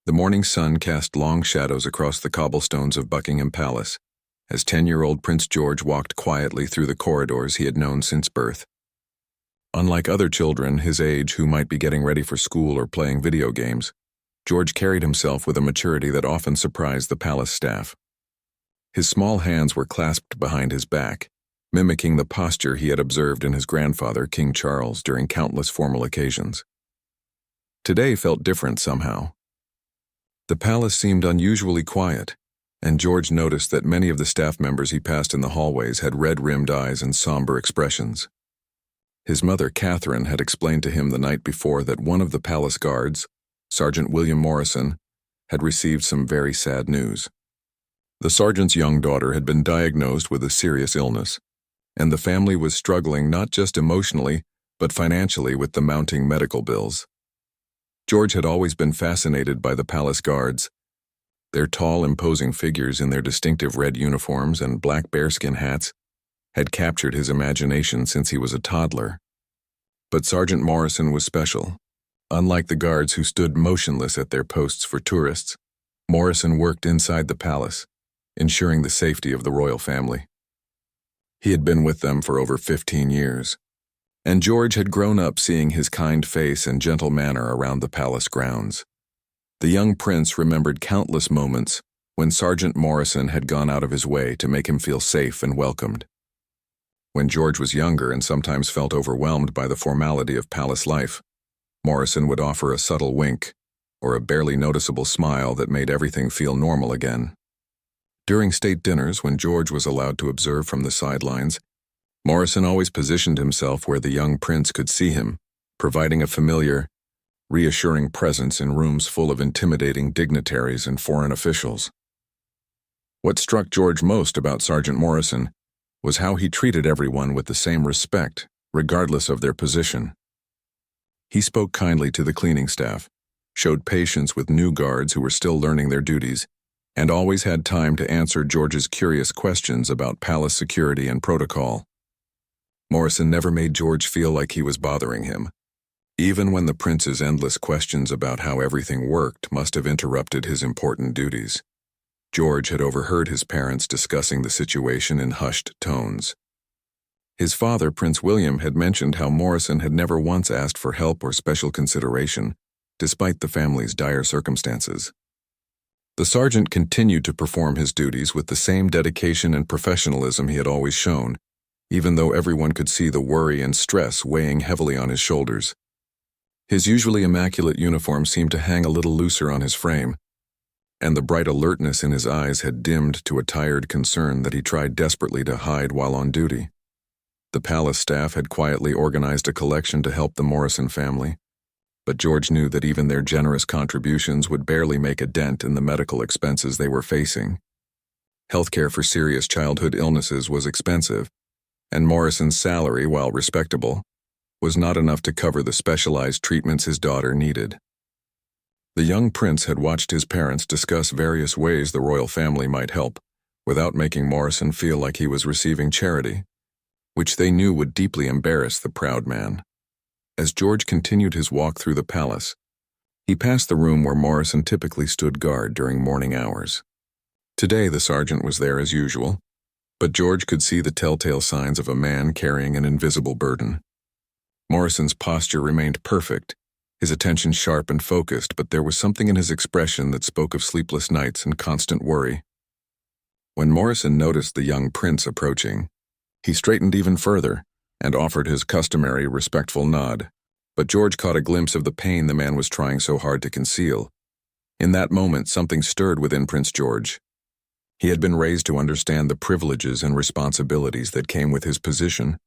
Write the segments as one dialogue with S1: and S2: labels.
S1: The morning sun cast long shadows across the cobblestones of Buckingham Palace, as 10-year-old Prince George walked quietly through the corridors he had known since birth. Unlike other children his age who might be getting ready for school or playing video games, George carried himself with a maturity that often surprised the palace staff. His small hands were clasped behind his back, mimicking the posture he had observed in his grandfather, King Charles, during countless formal occasions. Today felt different somehow. The palace seemed unusually quiet, and George noticed that many of the staff members he passed in the hallways had red-rimmed eyes and somber expressions. His mother, Catherine, had explained to him the night before that one of the palace guards, Sergeant William Morrison, had received some very sad news. The sergeant's young daughter had been diagnosed with a serious illness, and the family was struggling not just emotionally, but financially with the mounting medical bills. George had always been fascinated by the palace guards. Their tall, imposing figures in their distinctive red uniforms and black bearskin hats had captured his imagination since he was a toddler. But Sergeant Morrison was special. Unlike the guards who stood motionless at their posts for tourists, Morrison worked inside the palace, ensuring the safety of the royal family. He had been with them for over 15 years, and George had grown up seeing his kind face and gentle manner around the palace grounds. The young prince remembered countless moments when Sergeant Morrison had gone out of his way to make him feel safe and welcomed. When George was younger and sometimes felt overwhelmed by the formality of palace life, Morrison would offer a subtle wink or a barely noticeable smile that made everything feel normal again. During state dinners, when George was allowed to observe from the sidelines, Morrison always positioned himself where the young prince could see him, providing a familiar, reassuring presence in rooms full of intimidating dignitaries and foreign officials. What struck George most about Sergeant Morrison was how he treated everyone with the same respect, regardless of their position. He spoke kindly to the cleaning staff, showed patience with new guards who were still learning their duties, and always had time to answer George's curious questions about palace security and protocol. Morrison never made George feel like he was bothering him, even when the prince's endless questions about how everything worked must have interrupted his important duties. George had overheard his parents discussing the situation in hushed tones. His father, Prince William, had mentioned how Morrison had never once asked for help or special consideration, despite the family's dire circumstances. The sergeant continued to perform his duties with the same dedication and professionalism he had always shown, even though everyone could see the worry and stress weighing heavily on his shoulders. His usually immaculate uniform seemed to hang a little looser on his frame, and the bright alertness in his eyes had dimmed to a tired concern that he tried desperately to hide while on duty. The palace staff had quietly organized a collection to help the Morrison family, but George knew that even their generous contributions would barely make a dent in the medical expenses they were facing. Healthcare for serious childhood illnesses was expensive, and Morrison's salary, while respectable, was not enough to cover the specialized treatments his daughter needed. The young prince had watched his parents discuss various ways the royal family might help, without making Morrison feel like he was receiving charity, which they knew would deeply embarrass the proud man. As George continued his walk through the palace, he passed the room where Morrison typically stood guard during morning hours. Today the sergeant was there as usual, but George could see the telltale signs of a man carrying an invisible burden. Morrison's posture remained perfect, his attention sharp and focused, but there was something in his expression that spoke of sleepless nights and constant worry. When Morrison noticed the young prince approaching, he straightened even further and offered his customary respectful nod, but George caught a glimpse of the pain the man was trying so hard to conceal. In that moment, something stirred within Prince George. He had been raised to understand the privileges and responsibilities that came with his position,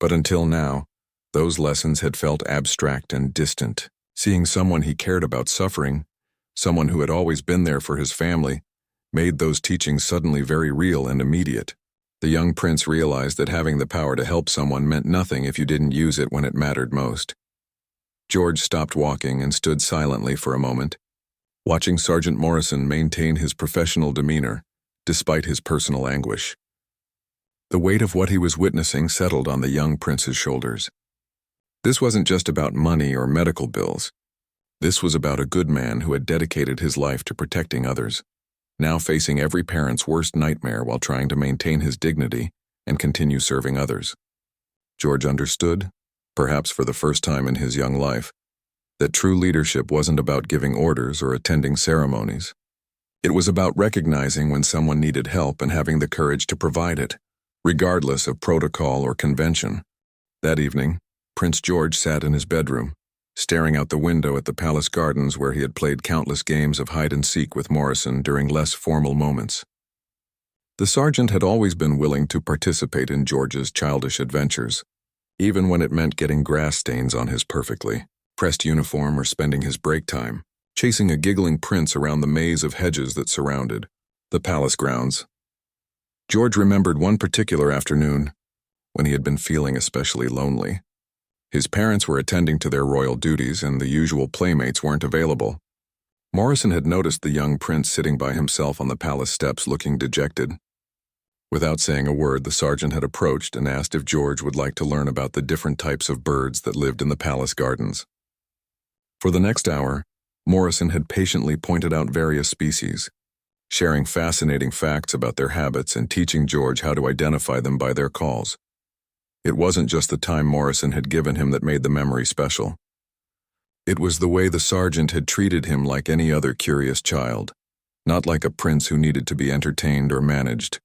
S1: but until now, those lessons had felt abstract and distant. Seeing someone he cared about suffering, someone who had always been there for his family, made those teachings suddenly very real and immediate. The young prince realized that having the power to help someone meant nothing if you didn't use it when it mattered most. George stopped walking and stood silently for a moment, watching Sergeant Morrison maintain his professional demeanor despite his personal anguish. The weight of what he was witnessing settled on the young prince's shoulders. This wasn't just about money or medical bills. This was about a good man who had dedicated his life to protecting others, now facing every parent's worst nightmare while trying to maintain his dignity and continue serving others. George understood, perhaps for the first time in his young life, that true leadership wasn't about giving orders or attending ceremonies. It was about recognizing when someone needed help and having the courage to provide it, regardless of protocol or convention. That evening, Prince George sat in his bedroom, staring out the window at the palace gardens where he had played countless games of hide-and-seek with Morrison during less formal moments. The sergeant had always been willing to participate in George's childish adventures, even when it meant getting grass stains on his perfectly pressed uniform or spending his break time chasing a giggling prince around the maze of hedges that surrounded the palace grounds. George remembered one particular afternoon when he had been feeling especially lonely. His parents were attending to their royal duties and the usual playmates weren't available. Morrison had noticed the young prince sitting by himself on the palace steps looking dejected. Without saying a word, the sergeant had approached and asked if George would like to learn about the different types of birds that lived in the palace gardens. For the next hour, Morrison had patiently pointed out various species, sharing fascinating facts about their habits and teaching George how to identify them by their calls. It wasn't just the time Morrison had given him that made the memory special. It was the way the sergeant had treated him like any other curious child, not like a prince who needed to be entertained or managed.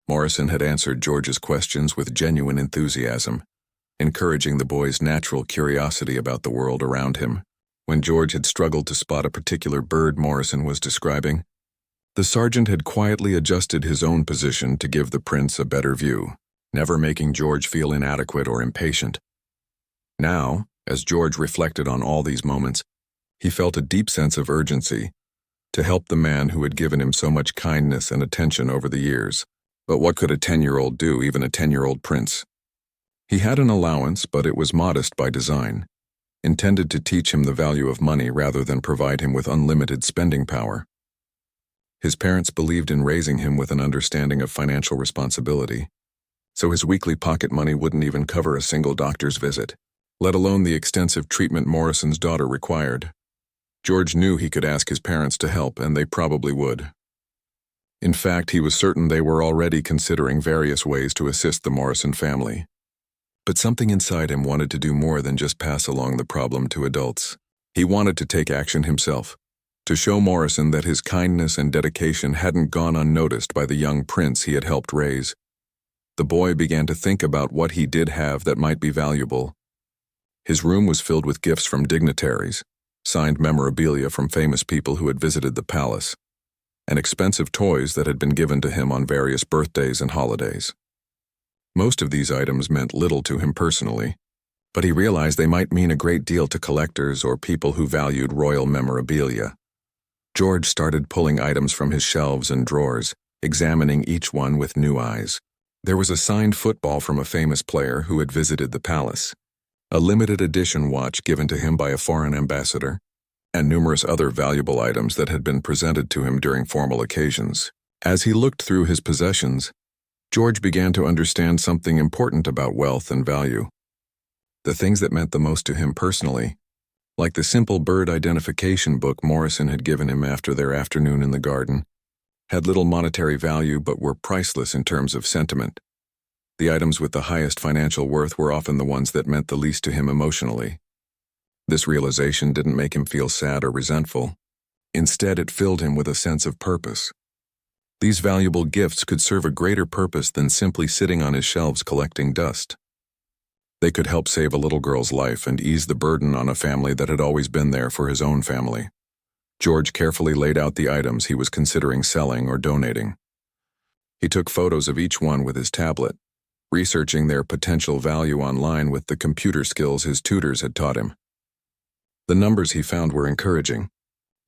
S1: Morrison had answered George's questions with genuine enthusiasm, encouraging the boy's natural curiosity about the world around him. When George had struggled to spot a particular bird Morrison was describing, the sergeant had quietly adjusted his own position to give the prince a better view, never making George feel inadequate or impatient. Now, as George reflected on all these moments, he felt a deep sense of urgency to help the man who had given him so much kindness and attention over the years. But what could a 10-year-old do, even a 10-year-old prince? He had an allowance, but it was modest by design, intended to teach him the value of money rather than provide him with unlimited spending power. His parents believed in raising him with an understanding of financial responsibility, so his weekly pocket money wouldn't even cover a single doctor's visit, let alone the extensive treatment Morrison's daughter required. George knew he could ask his parents to help, and they probably would. In fact, he was certain they were already considering various ways to assist the Morrison family. But something inside him wanted to do more than just pass along the problem to adults. He wanted to take action himself, to show Morrison that his kindness and dedication hadn't gone unnoticed by the young prince he had helped raise. The boy began to think about what he did have that might be valuable. His room was filled with gifts from dignitaries, signed memorabilia from famous people who had visited the palace, and expensive toys that had been given to him on various birthdays and holidays. Most of these items meant little to him personally, but he realized they might mean a great deal to collectors or people who valued royal memorabilia. George started pulling items from his shelves and drawers, examining each one with new eyes. There was a signed football from a famous player who had visited the palace, a limited edition watch given to him by a foreign ambassador, and numerous other valuable items that had been presented to him during formal occasions. As he looked through his possessions, George began to understand something important about wealth and value. The things that meant the most to him personally, like the simple bird identification book Morrison had given him after their afternoon in the garden, had little monetary value but were priceless in terms of sentiment. The items with the highest financial worth were often the ones that meant the least to him emotionally. This realization didn't make him feel sad or resentful. Instead, it filled him with a sense of purpose. These valuable gifts could serve a greater purpose than simply sitting on his shelves collecting dust. They could help save a little girl's life and ease the burden on a family that had always been there for his own family. George carefully laid out the items he was considering selling or donating. He took photos of each one with his tablet, researching their potential value online with the computer skills his tutors had taught him. The numbers he found were encouraging.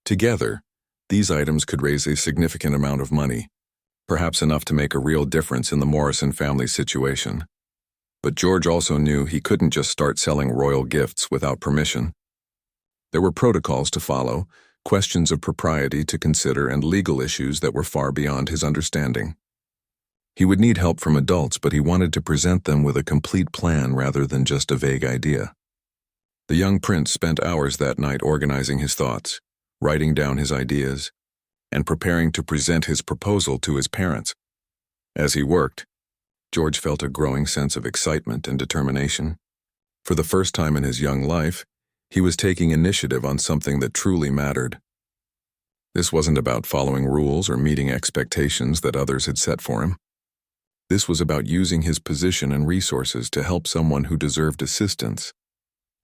S1: Together, these items could raise a significant amount of money, perhaps enough to make a real difference in the Morrison family's situation. But George also knew he couldn't just start selling royal gifts without permission. There were protocols to follow, questions of propriety to consider, and legal issues that were far beyond his understanding. He would need help from adults, but he wanted to present them with a complete plan rather than just a vague idea. The young prince spent hours that night organizing his thoughts, writing down his ideas, and preparing to present his proposal to his parents. As he worked, George felt a growing sense of excitement and determination. For the first time in his young life, he was taking initiative on something that truly mattered. This wasn't about following rules or meeting expectations that others had set for him. This was about using his position and resources to help someone who deserved assistance,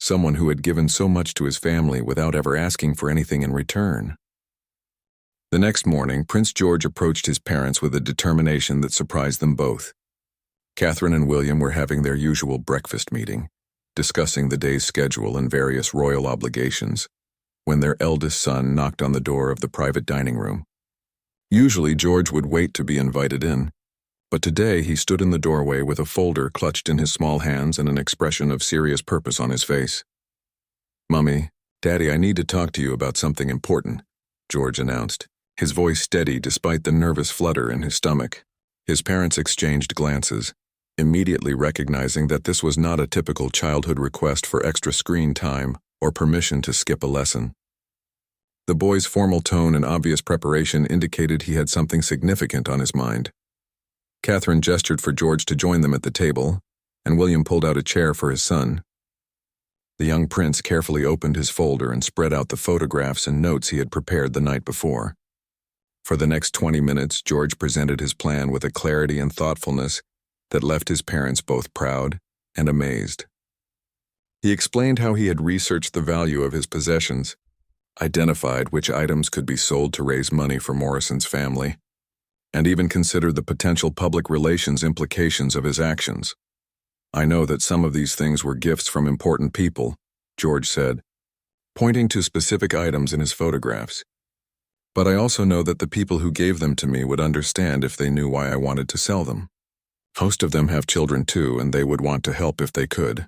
S1: someone who had given so much to his family without ever asking for anything in return. The next morning, Prince George approached his parents with a determination that surprised them both. Catherine and William were having their usual breakfast meeting, discussing the day's schedule and various royal obligations, when their eldest son knocked on the door of the private dining room. Usually George would wait to be invited in, but today he stood in the doorway with a folder clutched in his small hands and an expression of serious purpose on his face. "Mummy, Daddy, I need to talk to you about something important," George announced, his voice steady despite the nervous flutter in his stomach. His parents exchanged glances, immediately recognizing that this was not a typical childhood request for extra screen time or permission to skip a lesson. The boy's formal tone and obvious preparation indicated he had something significant on his mind. Catherine gestured for George to join them at the table, and William pulled out a chair for his son. The young prince carefully opened his folder and spread out the photographs and notes he had prepared the night before. For the next 20 minutes, George presented his plan with a clarity and thoughtfulness that left his parents both proud and amazed. He explained how he had researched the value of his possessions, identified which items could be sold to raise money for Morrison's family, and even considered the potential public relations implications of his actions. "I know that some of these things were gifts from important people," George said, pointing to specific items in his photographs. "But I also know that the people who gave them to me would understand if they knew why I wanted to sell them. Most of them have children too, and they would want to help if they could."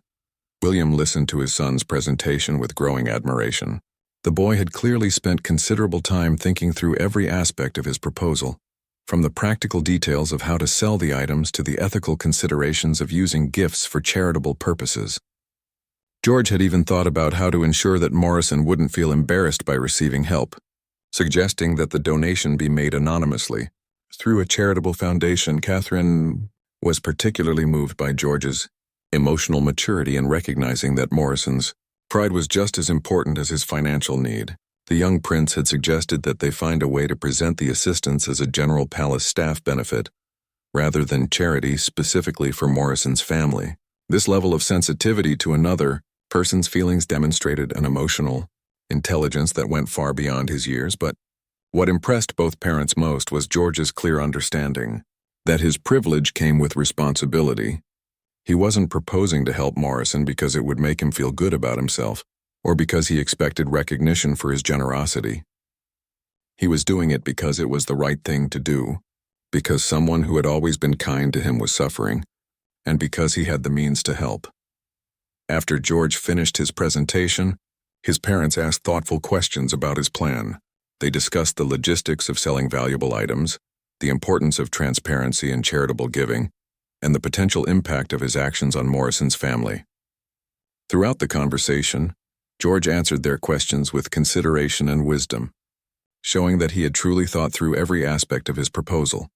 S1: William listened to his son's presentation with growing admiration. The boy had clearly spent considerable time thinking through every aspect of his proposal, from the practical details of how to sell the items to the ethical considerations of using gifts for charitable purposes. George had even thought about how to ensure that Morrison wouldn't feel embarrassed by receiving help, suggesting that the donation be made anonymously, through a charitable foundation. Catherine was particularly moved by George's emotional maturity in recognizing that Morrison's pride was just as important as his financial need. The young prince had suggested that they find a way to present the assistance as a general palace staff benefit, rather than charity specifically for Morrison's family. This level of sensitivity to another person's feelings demonstrated an emotional intelligence that went far beyond his years, but what impressed both parents most was George's clear understanding that his privilege came with responsibility. He wasn't proposing to help Morrison because it would make him feel good about himself, or because he expected recognition for his generosity. He was doing it because it was the right thing to do, because someone who had always been kind to him was suffering, and because he had the means to help. After George finished his presentation, his parents asked thoughtful questions about his plan. They discussed the logistics of selling valuable items, the importance of transparency and charitable giving, and the potential impact of his actions on Morrison's family. Throughout the conversation, George answered their questions with consideration and wisdom, showing that he had truly thought through every aspect of his proposal.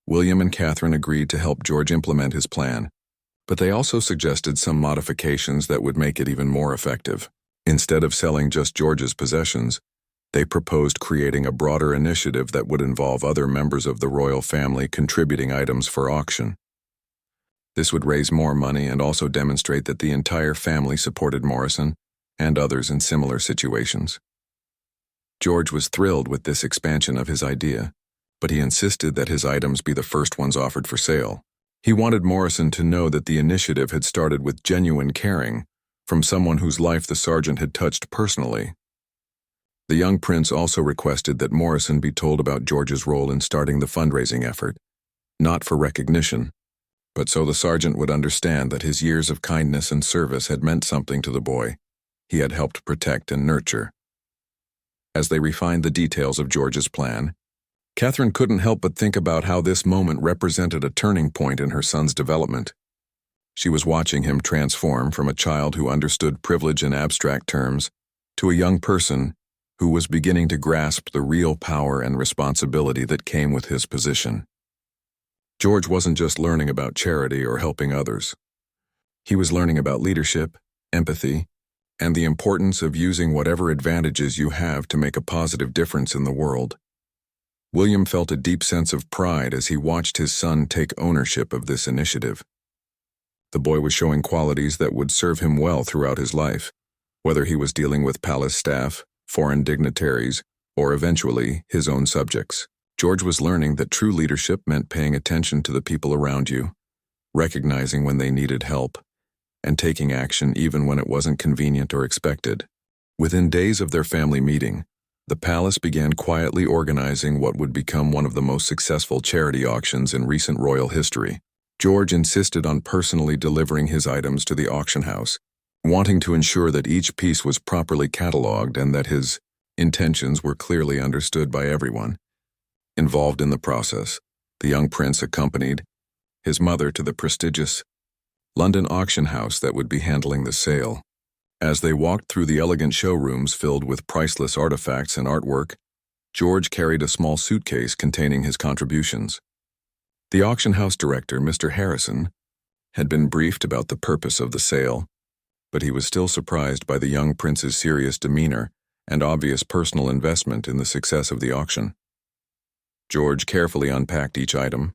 S1: William and Catherine agreed to help George implement his plan, but they also suggested some modifications that would make it even more effective. Instead of selling just George's possessions, they proposed creating a broader initiative that would involve other members of the royal family contributing items for auction. This would raise more money and also demonstrate that the entire family supported Morrison and others in similar situations. George was thrilled with this expansion of his idea, but he insisted that his items be the first ones offered for sale. He wanted Morrison to know that the initiative had started with genuine caring from someone whose life the sergeant had touched personally. The young prince also requested that Morrison be told about George's role in starting the fundraising effort, not for recognition, but so the sergeant would understand that his years of kindness and service had meant something to the boy he had helped protect and nurture. As they refined the details of George's plan, Catherine couldn't help but think about how this moment represented a turning point in her son's development. She was watching him transform from a child who understood privilege in abstract terms to a young person who was beginning to grasp the real power and responsibility that came with his position. George wasn't just learning about charity or helping others. He was learning about leadership, empathy, and the importance of using whatever advantages you have to make a positive difference in the world. William felt a deep sense of pride as he watched his son take ownership of this initiative. The boy was showing qualities that would serve him well throughout his life, whether he was dealing with palace staff, foreign dignitaries, or eventually his own subjects. George was learning that true leadership meant paying attention to the people around you, recognizing when they needed help, and taking action even when it wasn't convenient or expected. Within days of their family meeting, the palace began quietly organizing what would become one of the most successful charity auctions in recent royal history. George insisted on personally delivering his items to the auction house, wanting to ensure that each piece was properly cataloged and that his intentions were clearly understood by everyone involved in the process. The young prince accompanied his mother to the prestigious London auction house that would be handling the sale. As they walked through the elegant showrooms filled with priceless artifacts and artwork, George carried a small suitcase containing his contributions. The auction house director, Mr. Harrison, had been briefed about the purpose of the sale, but he was still surprised by the young prince's serious demeanor and obvious personal investment in the success of the auction. George carefully unpacked each item,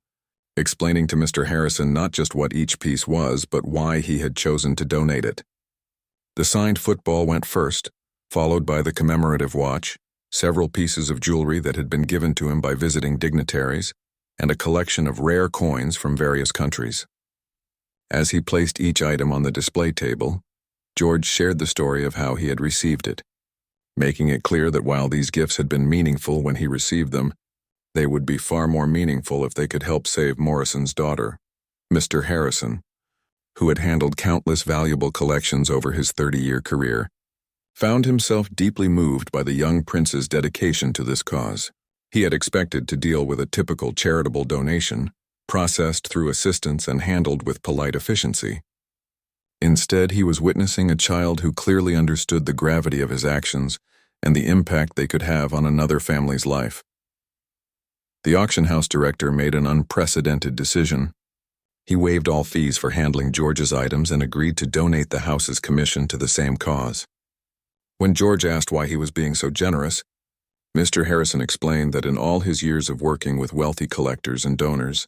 S1: explaining to Mr. Harrison not just what each piece was, but why he had chosen to donate it. The signed football went first, followed by the commemorative watch, several pieces of jewelry that had been given to him by visiting dignitaries, and a collection of rare coins from various countries. As he placed each item on the display table, George shared the story of how he had received it, making it clear that while these gifts had been meaningful when he received them, they would be far more meaningful if they could help save Morrison's daughter. Mr. Harrison, who had handled countless valuable collections over his 30-year career, found himself deeply moved by the young prince's dedication to this cause. He had expected to deal with a typical charitable donation, processed through assistance and handled with polite efficiency. Instead, he was witnessing a child who clearly understood the gravity of his actions and the impact they could have on another family's life. The auction house director made an unprecedented decision. He waived all fees for handling George's items and agreed to donate the house's commission to the same cause. When George asked why he was being so generous, Mr. Harrison explained that in all his years of working with wealthy collectors and donors,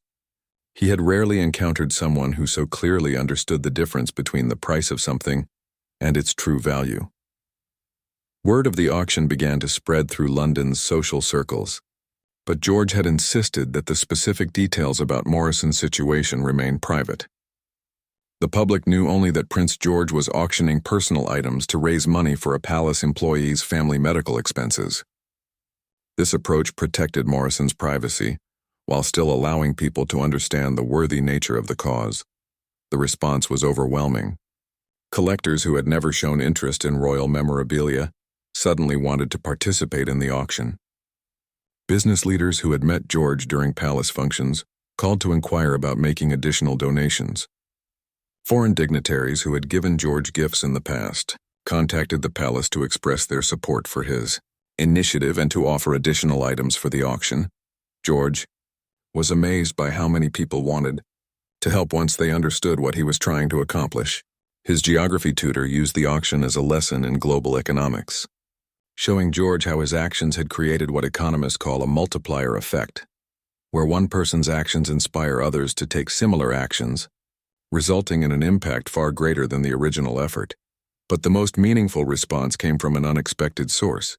S1: he had rarely encountered someone who so clearly understood the difference between the price of something and its true value. Word of the auction began to spread through London's social circles, but George had insisted that the specific details about Morrison's situation remain private. The public knew only that Prince George was auctioning personal items to raise money for a palace employee's family medical expenses. This approach protected Morrison's privacy, while still allowing people to understand the worthy nature of the cause. The response was overwhelming. Collectors who had never shown interest in royal memorabilia suddenly wanted to participate in the auction. Business leaders who had met George during palace functions called to inquire about making additional donations. Foreign dignitaries who had given George gifts in the past contacted the palace to express their support for his initiative and to offer additional items for the auction. George was amazed by how many people wanted to help once they understood what he was trying to accomplish. His geography tutor used the auction as a lesson in global economics, showing George how his actions had created what economists call a multiplier effect, where one person's actions inspire others to take similar actions, resulting in an impact far greater than the original effort. But the most meaningful response came from an unexpected source.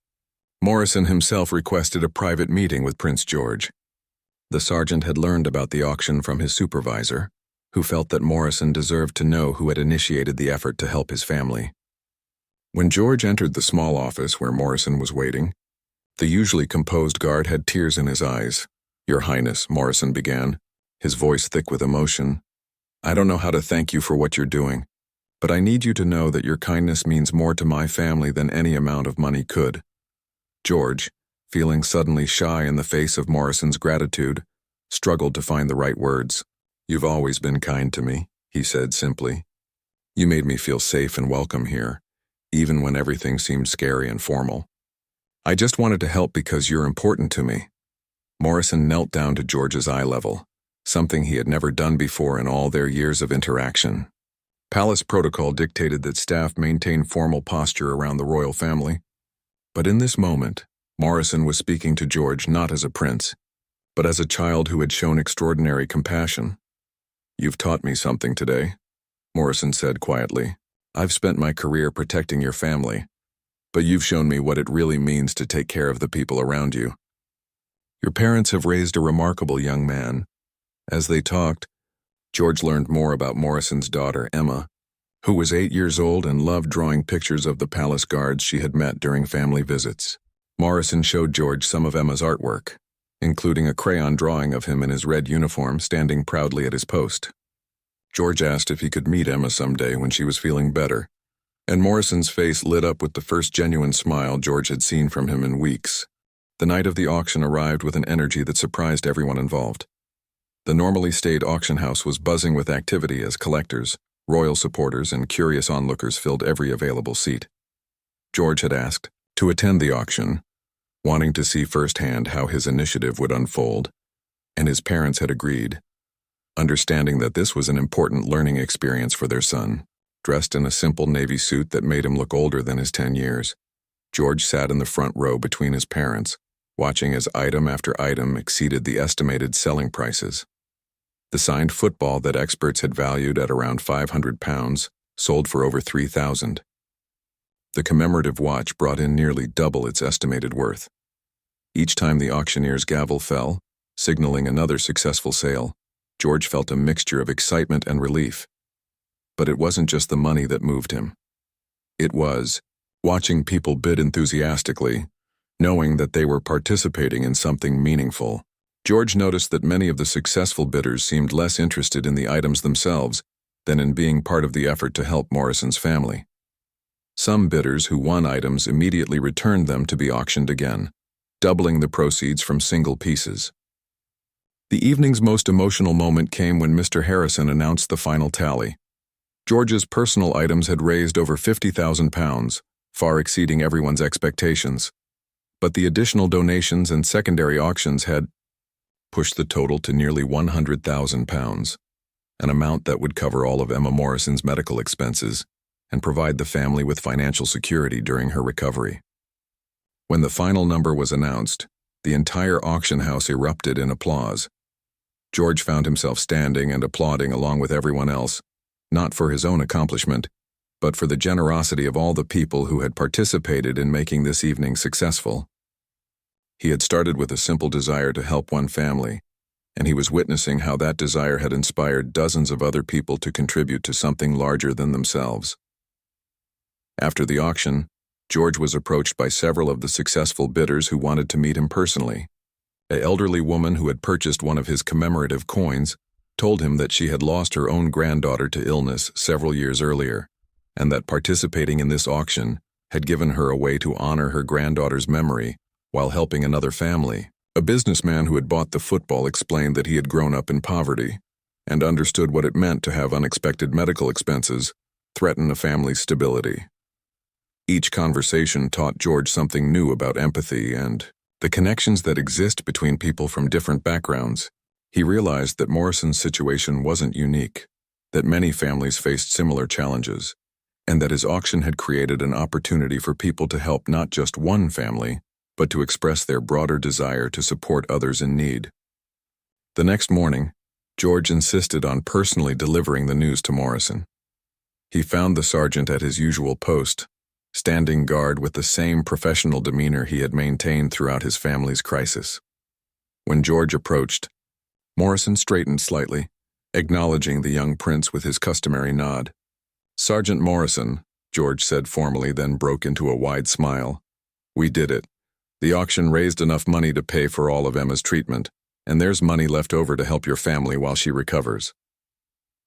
S1: Morrison himself requested a private meeting with Prince George. The sergeant had learned about the auction from his supervisor, who felt that Morrison deserved to know who had initiated the effort to help his family. When George entered the small office where Morrison was waiting, the usually composed guard had tears in his eyes. "Your Highness," Morrison began, his voice thick with emotion, "I don't know how to thank you for what you're doing, but I need you to know that your kindness means more to my family than any amount of money could." George, feeling suddenly shy in the face of Morrison's gratitude, struggled to find the right words. "You've always been kind to me," he said simply. "You made me feel safe and welcome here, even when everything seemed scary and formal. I just wanted to help because you're important to me." Morrison knelt down to George's eye level, something he had never done before in all their years of interaction. Palace protocol dictated that staff maintain formal posture around the royal family. But in this moment, Morrison was speaking to George not as a prince, but as a child who had shown extraordinary compassion. "You've taught me something today," Morrison said quietly. "I've spent my career protecting your family, but you've shown me what it really means to take care of the people around you. Your parents have raised a remarkable young man." As they talked, George learned more about Morrison's daughter, Emma, who was 8 years old and loved drawing pictures of the palace guards she had met during family visits. Morrison showed George some of Emma's artwork, including a crayon drawing of him in his red uniform standing proudly at his post. George asked if he could meet Emma someday when she was feeling better, and Morrison's face lit up with the first genuine smile George had seen from him in weeks. The night of the auction arrived with an energy that surprised everyone involved. The normally staid auction house was buzzing with activity as collectors, royal supporters, and curious onlookers filled every available seat. George had asked to attend the auction, wanting to see firsthand how his initiative would unfold, and his parents had agreed, understanding that this was an important learning experience for their son. Dressed in a simple navy suit that made him look older than his 10 years, George sat in the front row between his parents, watching as item after item exceeded the estimated selling prices. The signed football that experts had valued at around £500 sold for over $3,000. The commemorative watch brought in nearly double its estimated worth. Each time the auctioneer's gavel fell, signaling another successful sale, George felt a mixture of excitement and relief. But it wasn't just the money that moved him. It was watching people bid enthusiastically, knowing that they were participating in something meaningful. George noticed that many of the successful bidders seemed less interested in the items themselves than in being part of the effort to help Morrison's family. Some bidders who won items immediately returned them to be auctioned again, doubling the proceeds from single pieces. The evening's most emotional moment came when Mr. Harrison announced the final tally. George's personal items had raised over £50,000, far exceeding everyone's expectations. But the additional donations and secondary auctions had pushed the total to nearly £100,000, an amount that would cover all of Emma Morrison's medical expenses and provide the family with financial security during her recovery. When the final number was announced, the entire auction house erupted in applause. George found himself standing and applauding along with everyone else, not for his own accomplishment, but for the generosity of all the people who had participated in making this evening successful. He had started with a simple desire to help one family, and he was witnessing how that desire had inspired dozens of other people to contribute to something larger than themselves. After the auction, George was approached by several of the successful bidders who wanted to meet him personally. An elderly woman who had purchased one of his commemorative coins told him that she had lost her own granddaughter to illness several years earlier, and that participating in this auction had given her a way to honor her granddaughter's memory while helping another family. A businessman who had bought the football explained that he had grown up in poverty and understood what it meant to have unexpected medical expenses threaten a family's stability. Each conversation taught George something new about empathy and the connections that exist between people from different backgrounds. He realized that Morrison's situation wasn't unique, that many families faced similar challenges, and that his auction had created an opportunity for people to help not just one family, but to express their broader desire to support others in need. The next morning, George insisted on personally delivering the news to Morrison. He found the sergeant at his usual post, standing guard with the same professional demeanor he had maintained throughout his family's crisis. When George approached, Morrison straightened slightly, acknowledging the young prince with his customary nod. "Sergeant Morrison," George said formally, then broke into a wide smile. "We did it. The auction raised enough money to pay for all of Emma's treatment, and there's money left over to help your family while she recovers."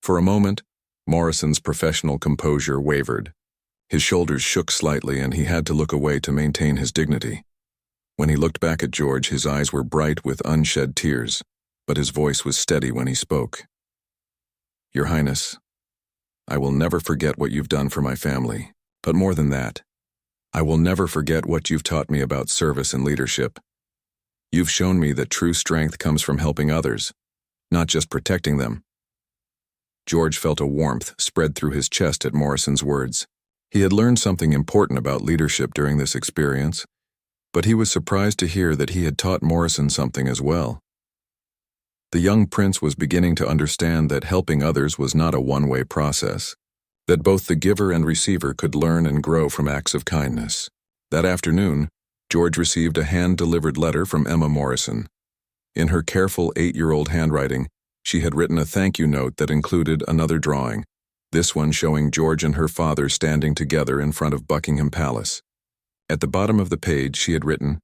S1: For a moment, Morrison's professional composure wavered. His shoulders shook slightly and he had to look away to maintain his dignity. When he looked back at George, his eyes were bright with unshed tears, but his voice was steady when he spoke. "Your Highness, I will never forget what you've done for my family. But more than that, I will never forget what you've taught me about service and leadership. You've shown me that true strength comes from helping others, not just protecting them." George felt a warmth spread through his chest at Morrison's words. He had learned something important about leadership during this experience, but he was surprised to hear that he had taught Morrison something as well. The young prince was beginning to understand that helping others was not a one-way process, that both the giver and receiver could learn and grow from acts of kindness. That afternoon, George received a hand-delivered letter from Emma Morrison. In her careful 8-year-old handwriting, she had written a thank-you note that included another drawing, this one showing George and her father standing together in front of Buckingham Palace. At the bottom of the page, she had written,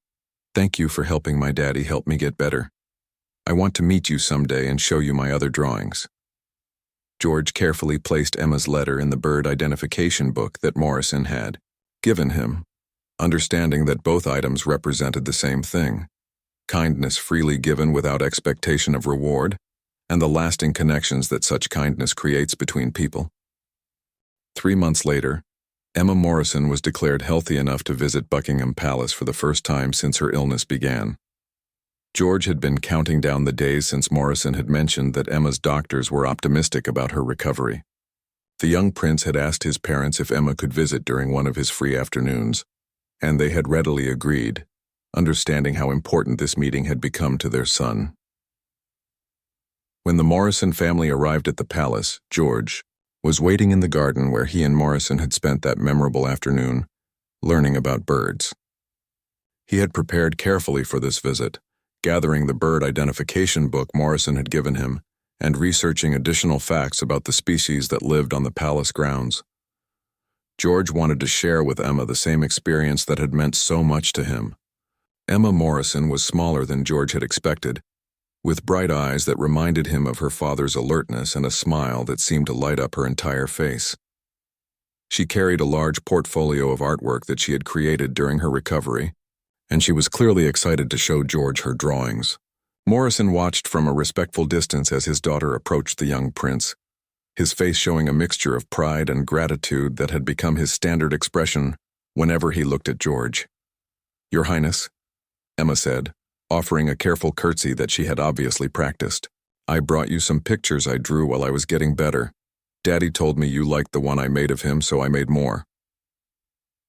S1: "Thank you for helping my daddy help me get better. I want to meet you someday and show you my other drawings." George carefully placed Emma's letter in the bird identification book that Morrison had given him, understanding that both items represented the same thing: kindness freely given without expectation of reward, and the lasting connections that such kindness creates between people. 3 months later, Emma Morrison was declared healthy enough to visit Buckingham Palace for the first time since her illness began. George had been counting down the days since Morrison had mentioned that Emma's doctors were optimistic about her recovery. The young prince had asked his parents if Emma could visit during one of his free afternoons, and they had readily agreed, understanding how important this meeting had become to their son. When the Morrison family arrived at the palace, George was waiting in the garden where he and Morrison had spent that memorable afternoon, learning about birds. He had prepared carefully for this visit, gathering the bird identification book Morrison had given him and researching additional facts about the species that lived on the palace grounds. George wanted to share with Emma the same experience that had meant so much to him. Emma Morrison was smaller than George had expected, with bright eyes that reminded him of her father's alertness and a smile that seemed to light up her entire face. She carried a large portfolio of artwork that she had created during her recovery, and she was clearly excited to show George her drawings. Morrison watched from a respectful distance as his daughter approached the young prince, his face showing a mixture of pride and gratitude that had become his standard expression whenever he looked at George. "Your Highness," Emma said, offering a careful curtsy that she had obviously practiced. "I brought you some pictures I drew while I was getting better. Daddy told me you liked the one I made of him, so I made more."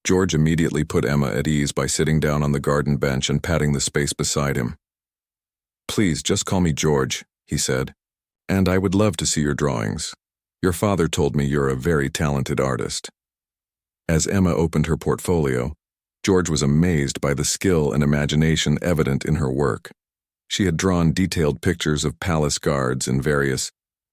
S1: George immediately put Emma at ease by sitting down on the garden bench and patting the space beside him. "Please, just call me George," he said, "and I would love to see your drawings. Your father told me you're a very talented artist." As Emma opened her portfolio, George was amazed by the skill and imagination evident in her work. She had drawn detailed pictures of palace guards in various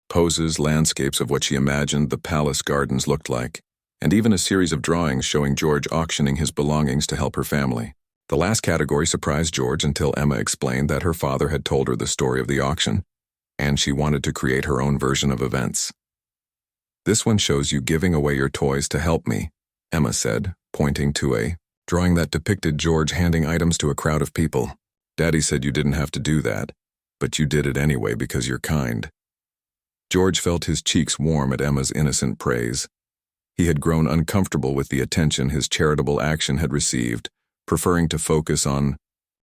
S1: poses, landscapes of what she imagined the palace gardens looked like, and even a series of drawings showing George auctioning his belongings to help her family. The last category surprised George until Emma explained that her father had told her the story of the auction, and she wanted to create her own version of events. "This one shows you giving away your toys to help me," Emma said, pointing to a drawing that depicted George handing items to a crowd of people. "Daddy said you didn't have to do that, but you did it anyway because you're kind." George felt his cheeks warm at Emma's innocent praise. He had grown uncomfortable with the attention his charitable action had received, preferring to focus on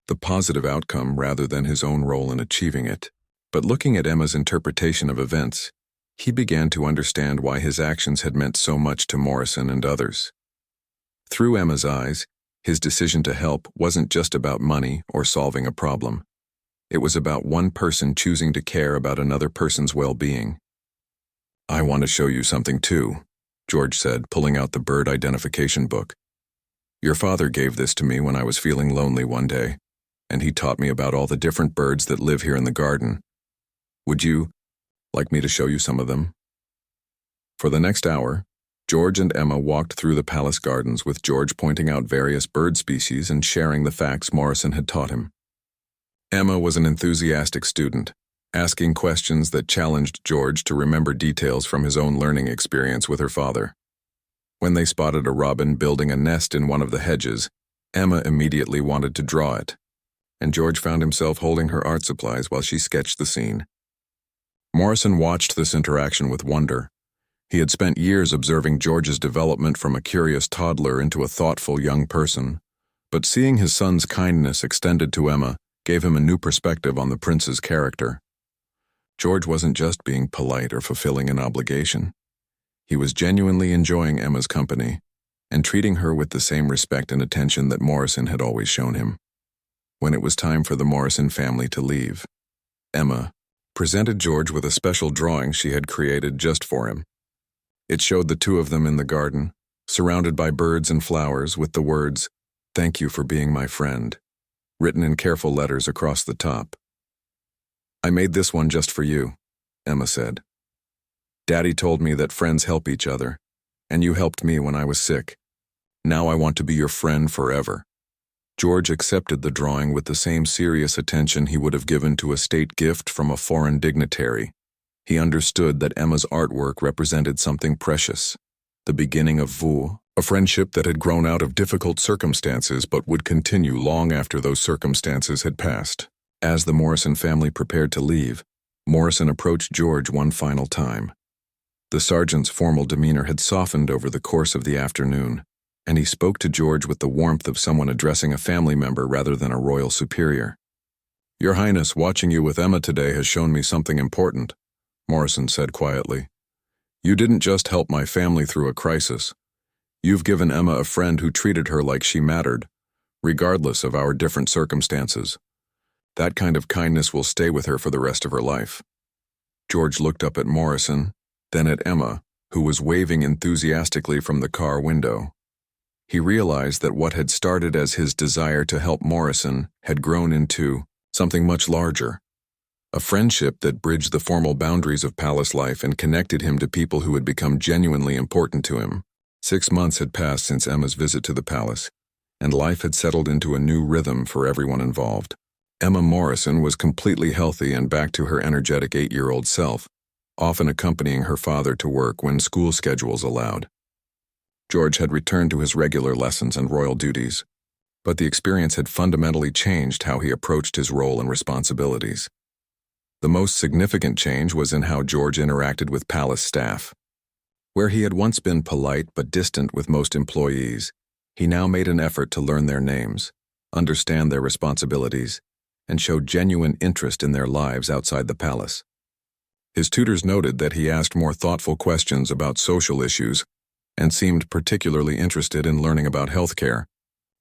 S1: the positive outcome rather than his own role in achieving it. But looking at Emma's interpretation of events, he began to understand why his actions had meant so much to Morrison and others. Through Emma's eyes, his decision to help wasn't just about money or solving a problem. It was about one person choosing to care about another person's well-being. "I want to show you something too," George said, pulling out the bird identification book. "Your father gave this to me when I was feeling lonely one day, and he taught me about all the different birds that live here in the garden. Would you like me to show you some of them?" For the next hour, George and Emma walked through the palace gardens with George pointing out various bird species and sharing the facts Morrison had taught him. Emma was an enthusiastic student, asking questions that challenged George to remember details from his own learning experience with her father. When they spotted a robin building a nest in one of the hedges, Emma immediately wanted to draw it, and George found himself holding her art supplies while she sketched the scene. Morrison watched this interaction with wonder, He had spent years observing George's development from a curious toddler into a thoughtful young person, but seeing his son's kindness extended to Emma gave him a new perspective on the prince's character. George wasn't just being polite or fulfilling an obligation. He was genuinely enjoying Emma's company and treating her with the same respect and attention that Morrison had always shown him. When it was time for the Morrison family to leave, Emma presented George with a special drawing she had created just for him. It showed the two of them in the garden, surrounded by birds and flowers, with the words, "Thank you for being my friend," written in careful letters across the top. "I made this one just for you," Emma said. "Daddy told me that friends help each other, and you helped me when I was sick. Now I want to be your friend forever." George accepted the drawing with the same serious attention he would have given to a state gift from a foreign dignitary. He understood that Emma's artwork represented something precious, the beginning of a friendship that had grown out of difficult circumstances but would continue long after those circumstances had passed. As the Morrison family prepared to leave, Morrison approached George one final time. The sergeant's formal demeanor had softened over the course of the afternoon, and he spoke to George with the warmth of someone addressing a family member rather than a royal superior. "Your Highness, watching you with Emma today has shown me something important," Morrison said quietly. "You didn't just help my family through a crisis. You've given Emma a friend who treated her like she mattered, regardless of our different circumstances. That kind of kindness will stay with her for the rest of her life." George looked up at Morrison, then at Emma, who was waving enthusiastically from the car window. He realized that what had started as his desire to help Morrison had grown into something much larger. A friendship that bridged the formal boundaries of palace life and connected him to people who had become genuinely important to him. 6 months had passed since Emma's visit to the palace, and life had settled into a new rhythm for everyone involved. Emma Morrison was completely healthy and back to her energetic 8-year-old self, often accompanying her father to work when school schedules allowed. George had returned to his regular lessons and royal duties, but the experience had fundamentally changed how he approached his role and responsibilities. The most significant change was in how George interacted with palace staff. Where he had once been polite but distant with most employees, he now made an effort to learn their names, understand their responsibilities, and show genuine interest in their lives outside the palace. His tutors noted that he asked more thoughtful questions about social issues and seemed particularly interested in learning about healthcare,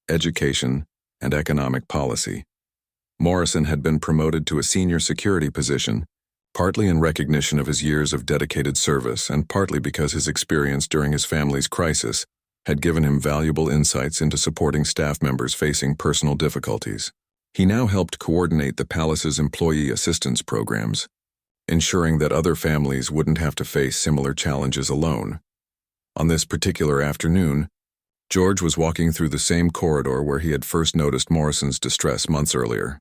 S1: education, and economic policy. Morrison had been promoted to a senior security position, partly in recognition of his years of dedicated service and partly because his experience during his family's crisis had given him valuable insights into supporting staff members facing personal difficulties. He now helped coordinate the palace's employee assistance programs, ensuring that other families wouldn't have to face similar challenges alone. On this particular afternoon, George was walking through the same corridor where he had first noticed Morrison's distress months earlier.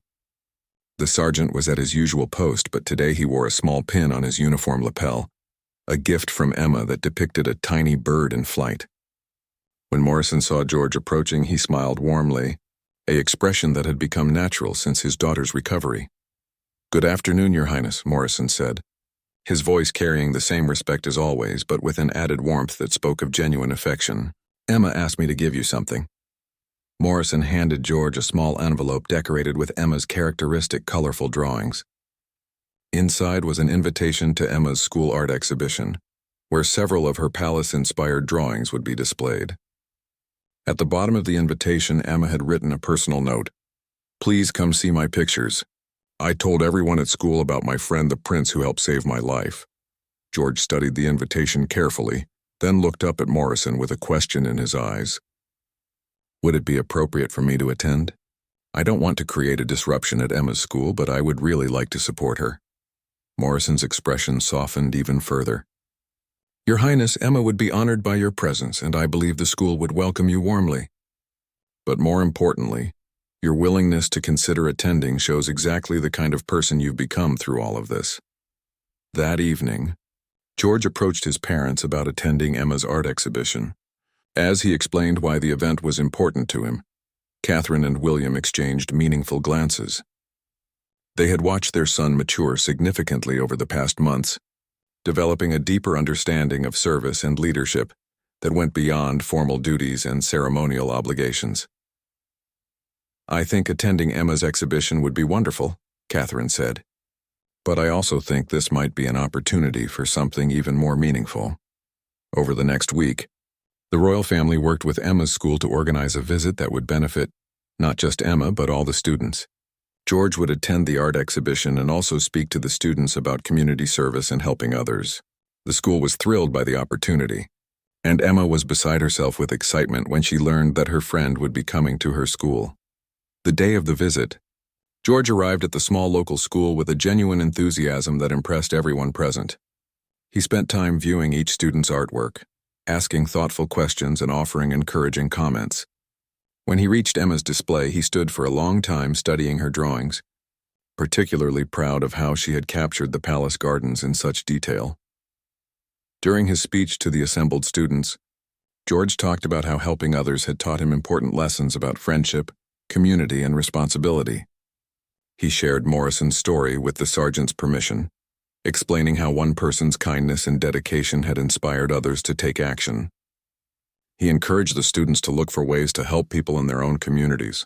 S1: The sergeant was at his usual post, but today he wore a small pin on his uniform lapel, a gift from Emma that depicted a tiny bird in flight. When Morrison saw George approaching, he smiled warmly, an expression that had become natural since his daughter's recovery. "Good afternoon, Your Highness," Morrison said, his voice carrying the same respect as always, but with an added warmth that spoke of genuine affection. "Emma asked me to give you something." Morrison handed George a small envelope decorated with Emma's characteristic colorful drawings. Inside was an invitation to Emma's school art exhibition, where several of her palace-inspired drawings would be displayed. At the bottom of the invitation, Emma had written a personal note. "Please come see my pictures. I told everyone at school about my friend the prince who helped save my life." George studied the invitation carefully, then looked up at Morrison with a question in his eyes. "Would it be appropriate for me to attend? I don't want to create a disruption at Emma's school, but I would really like to support her." Morrison's expression softened even further. "Your Highness, Emma would be honored by your presence, and I believe the school would welcome you warmly. But more importantly, your willingness to consider attending shows exactly the kind of person you've become through all of this." That evening, George approached his parents about attending Emma's art exhibition. As he explained why the event was important to him, Catherine and William exchanged meaningful glances. They had watched their son mature significantly over the past months, developing a deeper understanding of service and leadership that went beyond formal duties and ceremonial obligations. "I think attending Emma's exhibition would be wonderful," Catherine said. "But I also think this might be an opportunity for something even more meaningful." Over the next week, the royal family worked with Emma's school to organize a visit that would benefit not just Emma, but all the students. George would attend the art exhibition and also speak to the students about community service and helping others. The school was thrilled by the opportunity, and Emma was beside herself with excitement when she learned that her friend would be coming to her school. The day of the visit, George arrived at the small local school with a genuine enthusiasm that impressed everyone present. He spent time viewing each student's artwork, asking thoughtful questions and offering encouraging comments. When he reached Emma's display, he stood for a long time studying her drawings, particularly proud of how she had captured the palace gardens in such detail. During his speech to the assembled students, George talked about how helping others had taught him important lessons about friendship, community, and responsibility. He shared Morrison's story with the sergeant's permission, explaining how one person's kindness and dedication had inspired others to take action. He encouraged the students to look for ways to help people in their own communities,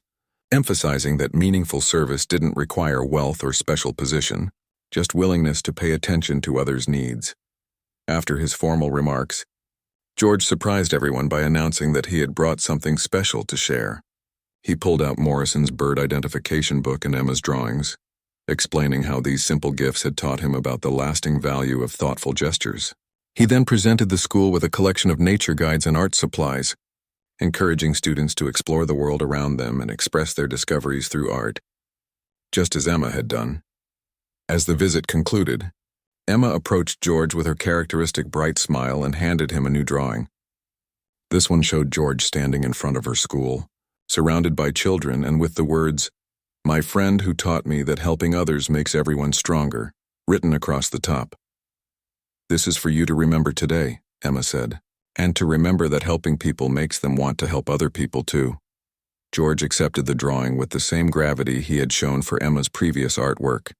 S1: emphasizing that meaningful service didn't require wealth or special position, just willingness to pay attention to others' needs. After his formal remarks, George surprised everyone by announcing that he had brought something special to share. He pulled out Morrison's bird identification book and Emma's drawings, explaining how these simple gifts had taught him about the lasting value of thoughtful gestures. He then presented the school with a collection of nature guides and art supplies, encouraging students to explore the world around them and express their discoveries through art, just as Emma had done. As the visit concluded, Emma approached George with her characteristic bright smile and handed him a new drawing. This one showed George standing in front of her school, surrounded by children and with the words, "My friend who taught me that helping others makes everyone stronger," written across the top. "This is for you to remember today," Emma said, "and to remember that helping people makes them want to help other people too." George accepted the drawing with the same gravity he had shown for Emma's previous artwork,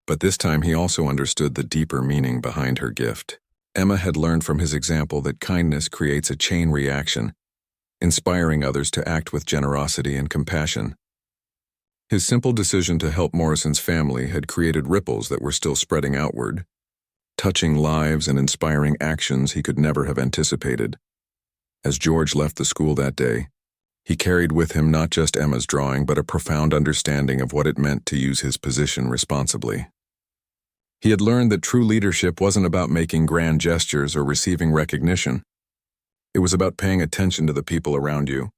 S1: but this time he also understood the deeper meaning behind her gift. Emma had learned from his example that kindness creates a chain reaction, inspiring others to act with generosity and compassion. His simple decision to help Morrison's family had created ripples that were still spreading outward, touching lives and inspiring actions he could never have anticipated. As George left the school that day, he carried with him not just Emma's drawing, but a profound understanding of what it meant to use his position responsibly. He had learned that true leadership wasn't about making grand gestures or receiving recognition. It was about paying attention to the people around you,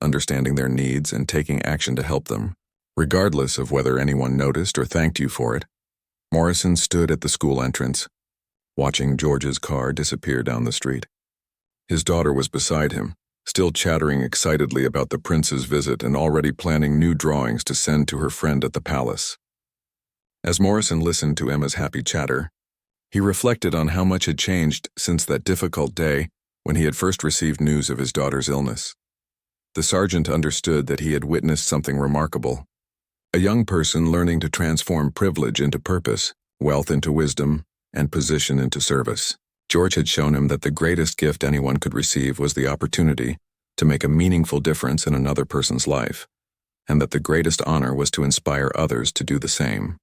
S1: understanding their needs, and taking action to help them, regardless of whether anyone noticed or thanked you for it. Morrison stood at the school entrance, watching George's car disappear down the street. His daughter was beside him, still chattering excitedly about the prince's visit and already planning new drawings to send to her friend at the palace. As Morrison listened to Emma's happy chatter, he reflected on how much had changed since that difficult day when he had first received news of his daughter's illness. The sergeant understood that he had witnessed something remarkable, a young person learning to transform privilege into purpose, wealth into wisdom, and position into service. George had shown him that the greatest gift anyone could receive was the opportunity to make a meaningful difference in another person's life, and that the greatest honor was to inspire others to do the same.